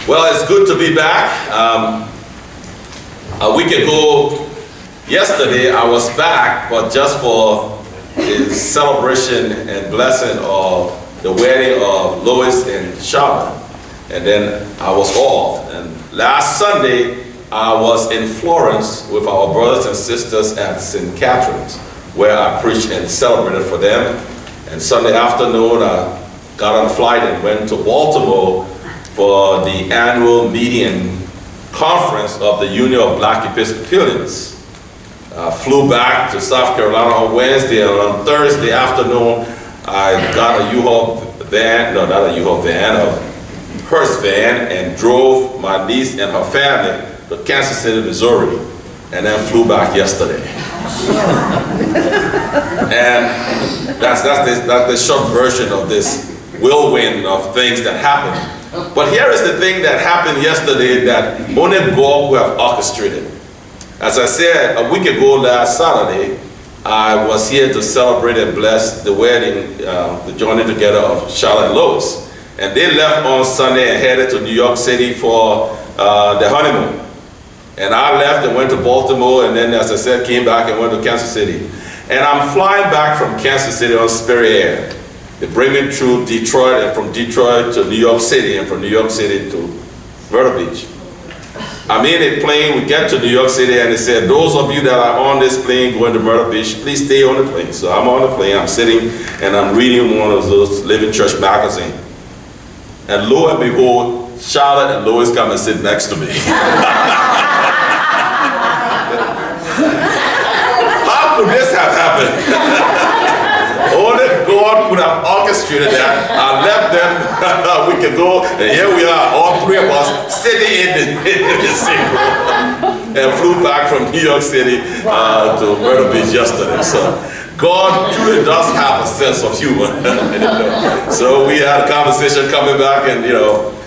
Well, it's good to be back. A week ago, yesterday, I was back, but just for the celebration and blessing of the wedding of Lois and Charlotte. And then I was off. And last Sunday, I was in Florence with our brothers and sisters at St. Catherine's, where I preached and celebrated for them. And Sunday afternoon, I got on a flight and went to Baltimore for the annual meeting conference of the Union of Black Episcopalians. Flew back to South Carolina on Wednesday, and on Thursday afternoon, I got a U-Haul van, no, not a U-Haul van, a hearse van, and drove my niece and her family to Kansas City, Missouri, and then flew back yesterday. And that's the short version of this whirlwind of things that happened. But here is the thing that happened yesterday that only God could have orchestrated. As I said, a week ago last Saturday, I was here to celebrate and bless the wedding, the joining together of Charlotte and Lois. And they left on Sunday and headed to New York City for the honeymoon. And I left and went to Baltimore, and then, as I said, came back and went to Kansas City. And I'm flying back from Kansas City on Spirit Air. They bring me through Detroit, and from Detroit to New York City, and from New York City to Myrtle Beach. I'm in a plane, we get to New York City, and they said, those of you that are on this plane going to Myrtle Beach, please stay on the plane. So I'm on the plane, I'm sitting, and I'm reading one of those Living Church magazine. And lo and behold, Charlotte and Lois come and sit next to me. How could this have happened? Only God could have orchestrated that. I left them a week ago, and here we are, all three of us, sitting in the same room, and flew back from New York City to Myrtle Beach yesterday. So God truly does have a sense of humor. So we had a conversation coming back, and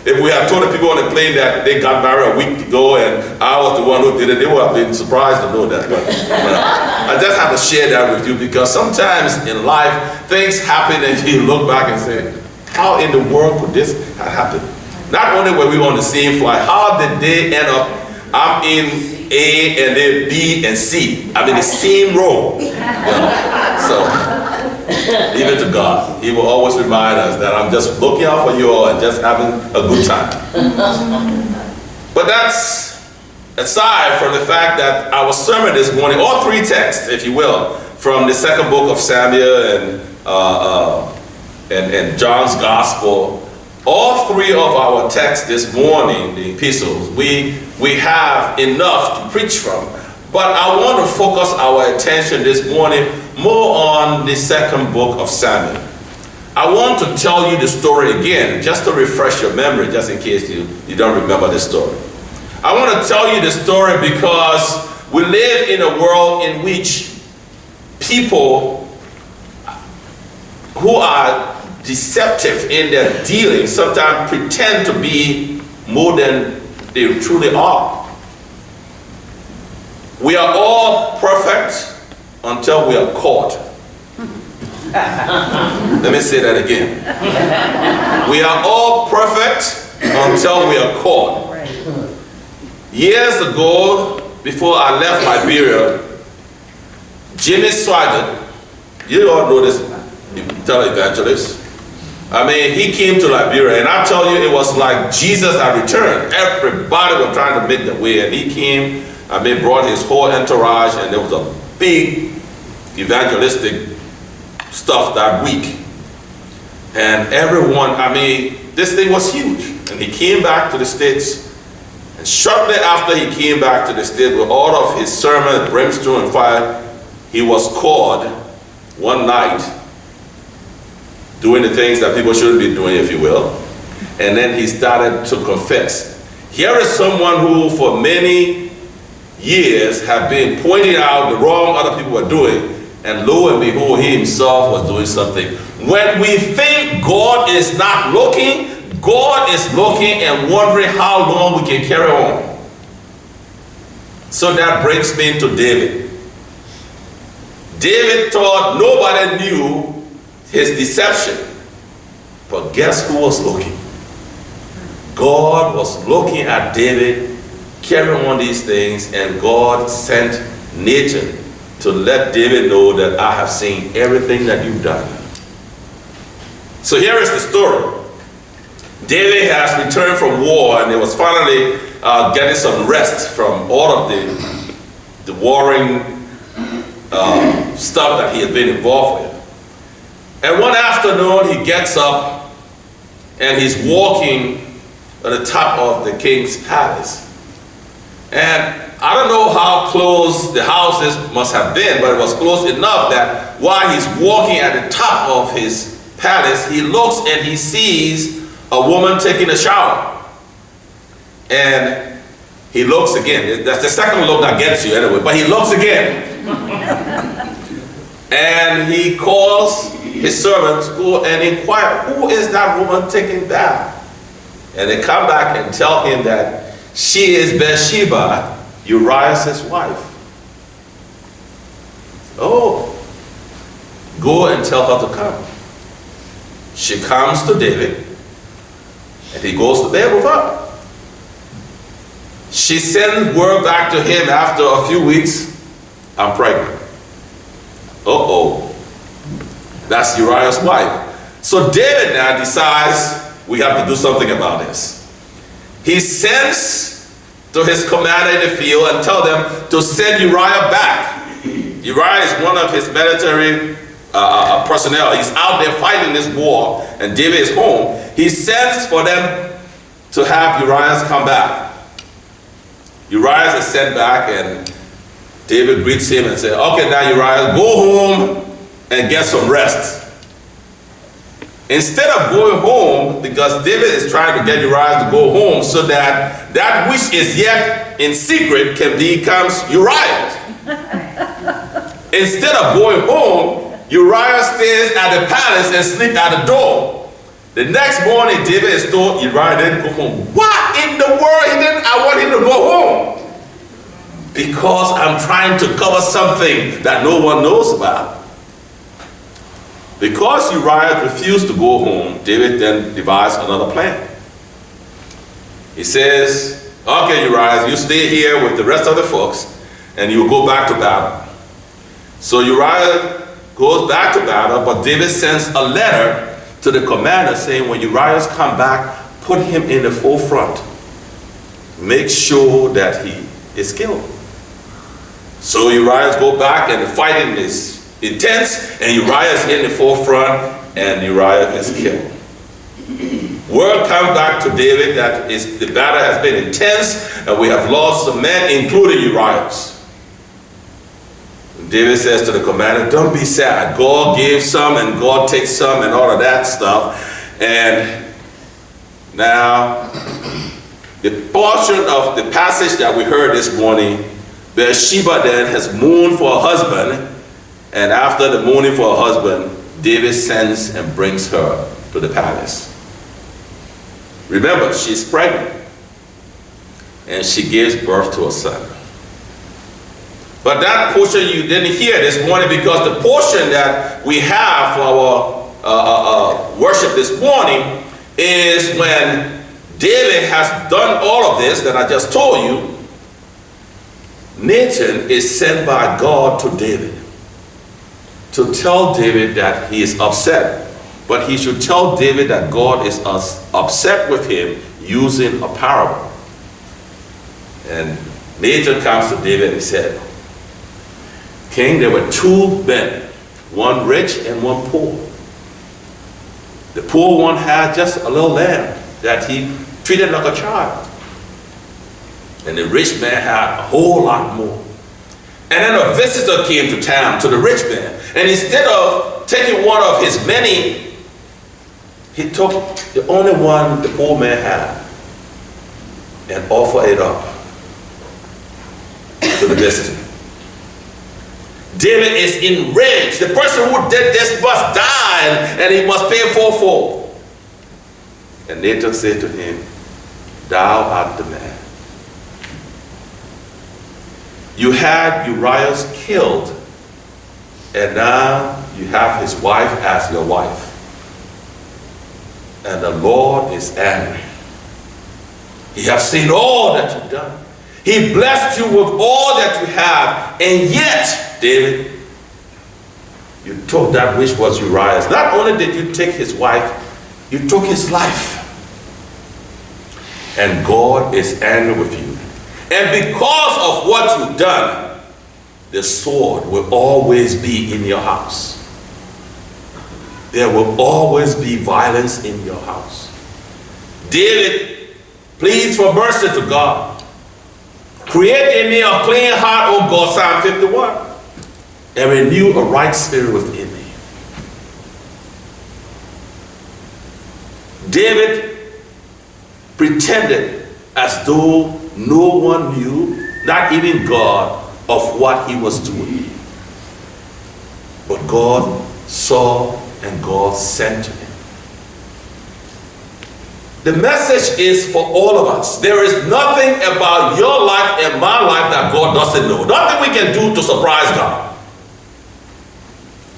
if we had told the people on the plane that they got married a week ago and I was the one who did it, they would have been surprised to know that. But I just have to share that with you, because sometimes in life things happen and you look back and say, how in the world could this have happened? Not only were we on the same flight, how did they end up, I'm in A and then B and C. I'm in the same row. So leave it to God. He will always remind us that I'm just looking out for you all and just having a good time. But that's aside from the fact that our sermon this morning, all three texts, if you will, from the second book of Samuel and John's Gospel, all three of our texts this morning, the epistles, we have enough to preach from. But I want to focus our attention this morning more on the second book of Samuel. I want to tell you the story again, just to refresh your memory, just in case you don't remember the story. I want to tell you the story because we live in a world in which people who are deceptive in their dealings sometimes pretend to be more than they truly are. We are all perfect until we are caught. Let me say that again. We are all perfect until we are caught. Years ago, before I left Liberia, Jimmy Swaggart, you all know this televangelist. I mean, he came to Liberia, and I tell you, it was like Jesus had returned. Everybody was trying to make their way, and he came. I mean, brought his whole entourage, and there was a big evangelistic stuff that week. And everyone, I mean, this thing was huge. And he came back to the States, and shortly after he came back to the States with all of his sermons, brimstone and fire, he was caught one night doing the things that people shouldn't be doing, if you will. And then he started to confess. Here is someone who, for many years, have been pointing out the wrong other people were doing, and lo and behold, he himself was doing something. When we think God is not looking, God is looking and wondering how long we can carry on. So that brings me to David. David thought nobody knew his deception, but guess who was looking? God was looking at David carrying on these things, and God sent Nathan to let David know that I have seen everything that you've done. So here is the story. David has returned from war, and he was finally getting some rest from all of the warring stuff that he had been involved with. And one afternoon he gets up and he's walking at the top of the king's palace. And I don't know how close the houses must have been, but it was close enough that while he's walking at the top of his palace, he looks and he sees a woman taking a shower. And he looks again. That's the second look that gets you anyway, but he looks again. And he calls his servants to go and inquire, who is that woman taking bath? And they come back and tell him that she is Bathsheba, Uriah's wife. Oh, go and tell her to come. She comes to David, and he goes to bed with her. She sends word back to him after a few weeks, I'm pregnant. Uh-oh. That's Uriah's wife. So David now decides we have to do something about this. He sends to his commander in the field and tell them to send Uriah back. Uriah is one of his military personnel. He's out there fighting this war, and David is home. He sends for them to have Uriah come back. Uriah is sent back, and David greets him and says, okay, now Uriah, go home and get some rest. Instead of going home, because David is trying to get Uriah to go home so that that which is yet in secret can become Uriah's. Instead of going home, Uriah stays at the palace and sleeps at the door. The next morning, David is told Uriah didn't go home. What in the world? I want him to go home. Because I'm trying to cover something that no one knows about. Because Uriah refused to go home, David then devised another plan. He says, okay, Uriah, you stay here with the rest of the folks, and you go back to battle. So Uriah goes back to battle, but David sends a letter to the commander saying, when Uriah's come back, put him in the forefront. Make sure that he is killed. So Uriah go back, and the fighting is intense, and Uriah is in the forefront, and Uriah is killed. Word comes back to David that the battle has been intense, and we have lost some men, including Uriah's. David says to the commander, don't be sad. God gave some, and God takes some, and all of that stuff. And now, the portion of the passage that we heard this morning, Bathsheba then has mourned for her husband, and after the mourning for her husband, David sends and brings her to the palace. Remember, she's pregnant, and she gives birth to a son. But that portion you didn't hear this morning, because the portion that we have for our worship this morning is when David has done all of this that I just told you. Nathan is sent by God to David to tell David that he is upset, but he should tell David that God is upset with him using a parable. And Nathan comes to David and he said, King, there were two men, one rich and one poor. The poor one had just a little lamb that he treated like a child. And the rich man had a whole lot more. And then a visitor came to town to the rich man. And instead of taking one of his many, he took the only one the poor man had and offered it up to the visitor. David is enraged. The person who did this must die, and he must pay fourfold. And Nathan said to him, thou art the man. You had Uriah killed, and now you have his wife as your wife. And the Lord is angry. He has seen all that you've done. He blessed you with all that you have, and yet, David, you took that which was Uriah's. Not only did you take his wife, you took his life. And God is angry with you. And because of what you've done, the sword will always be in your house. There will always be violence in your house. David pleads for mercy to God. Create in me a clean heart, O God, Psalm 51, and renew a right spirit within me. David pretended as though no one knew, not even God, of what he was doing. But God saw and God sent to him. The message is for all of us. There is nothing about your life and my life that God doesn't know. Nothing we can do to surprise God.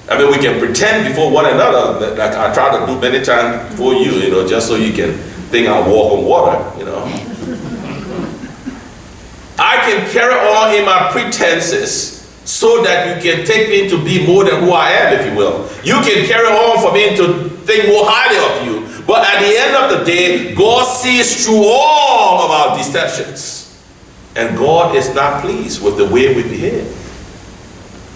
I mean, we can pretend before one another, like I try to do many times for you, just so you can think I walk on water, I can carry on in my pretenses so that you can take me to be more than who I am, if you will. You can carry on for me to think more highly of you. But at the end of the day, God sees through all of our deceptions. And God is not pleased with the way we behave.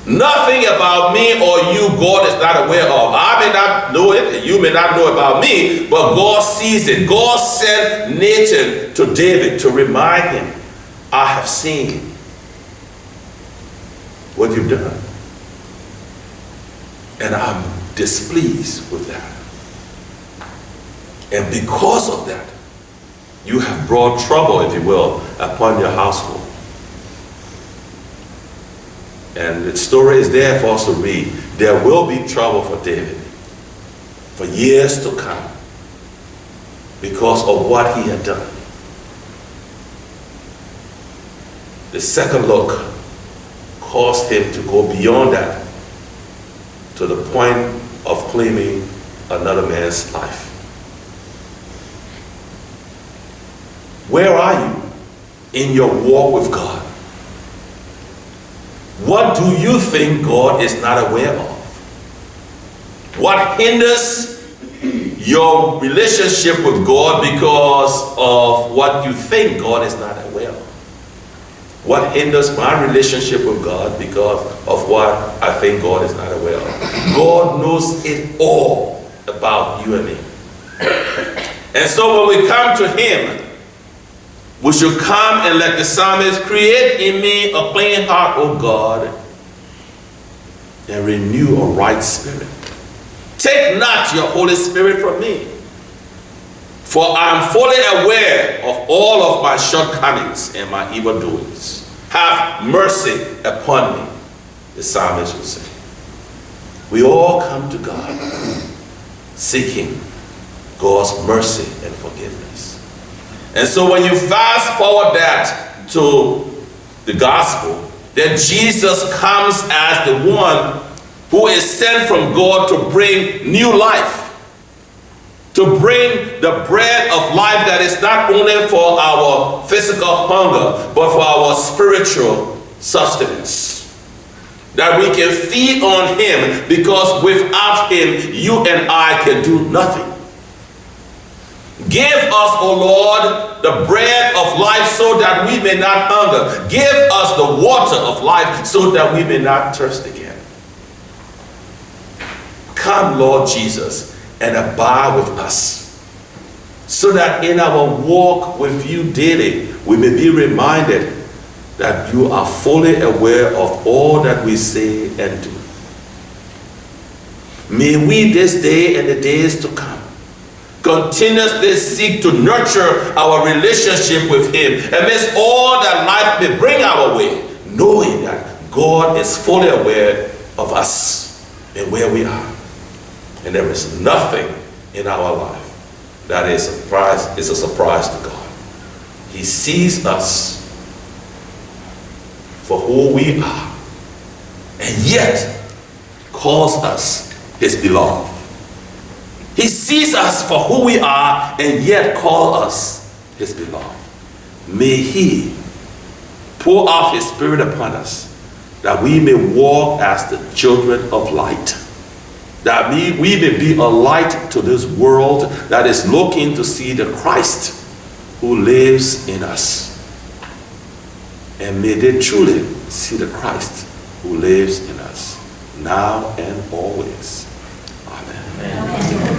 Nothing about me or you God is not aware of. I may not know it, and you may not know about me, but God sees it. God sent Nathan to David to remind him, I have seen what you've done. And I'm displeased with that. And because of that, you have brought trouble, if you will, upon your household. And the story is there for us to read. There will be trouble for David for years to come because of what he had done. The second look caused him to go beyond that to the point of claiming another man's life. Where are you in your walk with God? What do you think God is not aware of? What hinders your relationship with God because of what you think God is not aware of? What hinders my relationship with God because of what I think God is not aware of? God knows it all about you and me. And so when we come to Him, we should come and let the psalmist create in me a clean heart, O God, and renew a right spirit. Take not your Holy Spirit from me, for I am fully aware of all of my shortcomings and my evil doings. Have mercy upon me, the psalmist will say. We all come to God seeking God's mercy and forgiveness. And so when you fast forward that to the gospel, then Jesus comes as the one who is sent from God to bring new life, to bring the bread of life that is not only for our physical hunger, but for our spiritual sustenance. That we can feed on Him, because without Him, you and I can do nothing. Give us, O Lord, the bread of life so that we may not hunger. Give us the water of life so that we may not thirst again. Come, Lord Jesus, and abide with us, so that in our walk with you daily, we may be reminded that you are fully aware of all that we say and do. May we this day and the days to come continuously seek to nurture our relationship with Him amidst all that life may bring our way, knowing that God is fully aware of us and where we are. And there is nothing in our life that is a surprise to God. He sees us for who we are, and yet calls us His beloved. He sees us for who we are, and yet calls us His beloved. may He pour out His Spirit upon us, that we may walk as the children of light, that we may be a light to this world that is looking to see the Christ who lives in us. And may they truly see the Christ who lives in us, now and always. Amen. Amen.